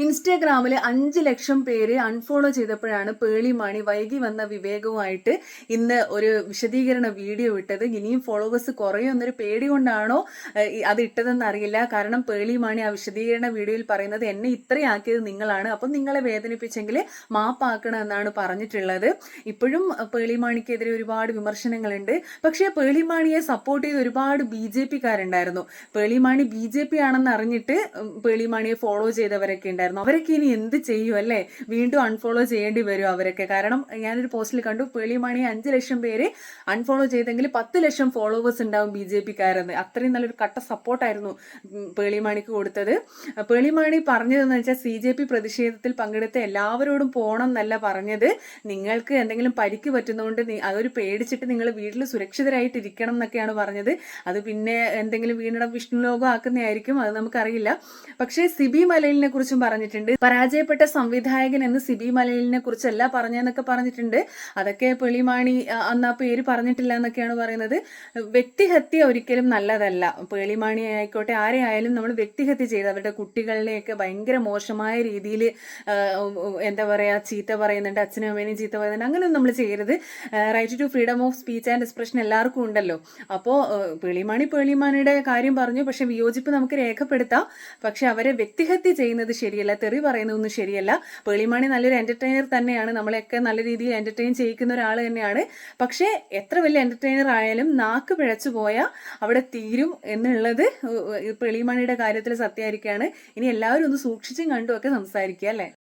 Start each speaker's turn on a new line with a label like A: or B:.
A: ഇൻസ്റ്റാഗ്രാമിൽ 5 ലക്ഷം പേര് അൺഫോളോ ചെയ്തപ്പോഴാണ് പേളി മാണി വൈകി വന്ന വിവേകവുമായിട്ട് ഇന്ന് ഒരു വിശദീകരണ വീഡിയോ ഇട്ടത്. ഇനിയും ഫോളോവേഴ്സ് കുറയുമെന്നൊരു പേടി കൊണ്ടാണോ അത് ഇട്ടതെന്ന് അറിയില്ല. കാരണം പേളി മാണി ആ വിശദീകരണ വീഡിയോയിൽ പറയുന്നത് എന്നെ ഇത്രയാക്കിയത് നിങ്ങളാണ്, അപ്പം നിങ്ങളെ വേദനിപ്പിച്ചെങ്കിൽ മാപ്പാക്കണം എന്നാണ് പറഞ്ഞിട്ടുള്ളത്. ഇപ്പോഴും പേളി മാണിക്കെതിരെ ഒരുപാട് വിമർശനങ്ങളുണ്ട്. പക്ഷേ പേളി മാണിയെ സപ്പോർട്ട് ചെയ്ത് ഒരുപാട് BJP-കാരുണ്ടായിരുന്നു. പേളി മാണി BJP ആണെന്ന് അറിഞ്ഞിട്ട് പേളി മാണിയെ ഫോളോ ചെയ്തവരൊക്കെ ഉണ്ടായിരുന്നു. അവരൊക്കെ ഇനി എന്ത് ചെയ്യും അല്ലേ? വീണ്ടും അൺഫോളോ ചെയ്യേണ്ടി വരും അവരൊക്കെ. കാരണം ഞാനൊരു പോസ്റ്റിൽ കണ്ടു, പേളി മാണിയെ 5 ലക്ഷം പേര് അൺഫോളോ ചെയ്തെങ്കിൽ 10 ലക്ഷം ഫോളോവേഴ്സ് ഉണ്ടാവും BJP-കാരെന്ന്. അത്രയും നല്ലൊരു കട്ട സപ്പോർട്ടായിരുന്നു പേളി മാണിക്ക് കൊടുത്തത്. പേളി മാണി പറഞ്ഞതെന്ന് വെച്ചാൽ CJP പ്രതിഷേധത്തിൽ പങ്കെടുത്ത എല്ലാവരോടും പോകണം എന്നല്ല പറഞ്ഞത്. നിങ്ങൾക്ക് എന്തെങ്കിലും പരിക്ക് പറ്റുന്നതുകൊണ്ട് അതൊരു പേടിച്ചിട്ട് നിങ്ങൾ വീട്ടിൽ സുരക്ഷിതരായിട്ട് ഇരിക്കണം എന്നൊക്കെയാണ് പറഞ്ഞത്. അത് പിന്നെ എന്തെങ്കിലും വീണ്ടും വിഷ്ണു ലോകം ആക്കുന്നതായിരിക്കും, അത് നമുക്കറിയില്ല. പക്ഷേ സിബി മലയിലിനെ കുറിച്ചും പറഞ്ഞിട്ടുണ്ട്. പരാജയപ്പെട്ട സംവിധായകൻ എന്ന് സിബി മലയിലിനെ കുറിച്ചല്ല പറഞ്ഞെന്നൊക്കെ പറഞ്ഞിട്ടുണ്ട്. അതൊക്കെ പേളി മാണി അന്ന് ആ പേര് പറഞ്ഞിട്ടില്ല എന്നൊക്കെയാണ് പറയുന്നത്. വ്യക്തിഹത്യ ഒരിക്കലും നല്ലതല്ല. പേളി മാണി ആയിക്കോട്ടെ ആരെയായാലും നമ്മൾ വ്യക്തിഹത്യ ചെയ്ത് അവരുടെ കുട്ടികളിലെയൊക്കെ ഭയങ്കര മോശമായ രീതിയിൽ എന്താ പറയുക ചീത്ത പറയുന്നുണ്ട്, അച്ഛനും അമ്മേനെയും ചീത്ത പറയുന്നുണ്ട്. അങ്ങനെയൊന്നും നമ്മൾ ചെയ്യരുത്. Right to freedom of speech and expression എല്ലാവർക്കും ഉണ്ടല്ലോ. അപ്പോൾ പേളി മാണിയുടെ കാര്യം പറഞ്ഞു, പക്ഷെ വിയോജിപ്പ് നമുക്ക് രേഖപ്പെടുത്താം. പക്ഷെ അവരെ വ്യക്തിഹത്യ ചെയ്യുന്നത് ശരിയല്ല, തെറി പറയുന്നതൊന്നും ശരിയല്ല. പേളി മാണി നല്ലൊരു എന്റർടൈനർ തന്നെയാണ്, നമ്മളെയൊക്കെ നല്ല രീതിയിൽ എന്റർടൈൻ ചെയ്യിക്കുന്ന ഒരാൾ തന്നെയാണ്. പക്ഷേ എത്ര വലിയ എന്റർടൈനർ ആയാലും നാക്ക് പിഴച്ചു പോയാൽ അവിടെ തീരും എന്നുള്ളത് പേളി മാണിയുടെ കാര്യത്തിൽ സത്യമായിരിക്കുകയാണ്. ഇനി എല്ലാവരും ഒന്ന് സൂക്ഷിച്ചും കണ്ടും ഒക്കെ സംസാരിക്കുക അല്ലേ.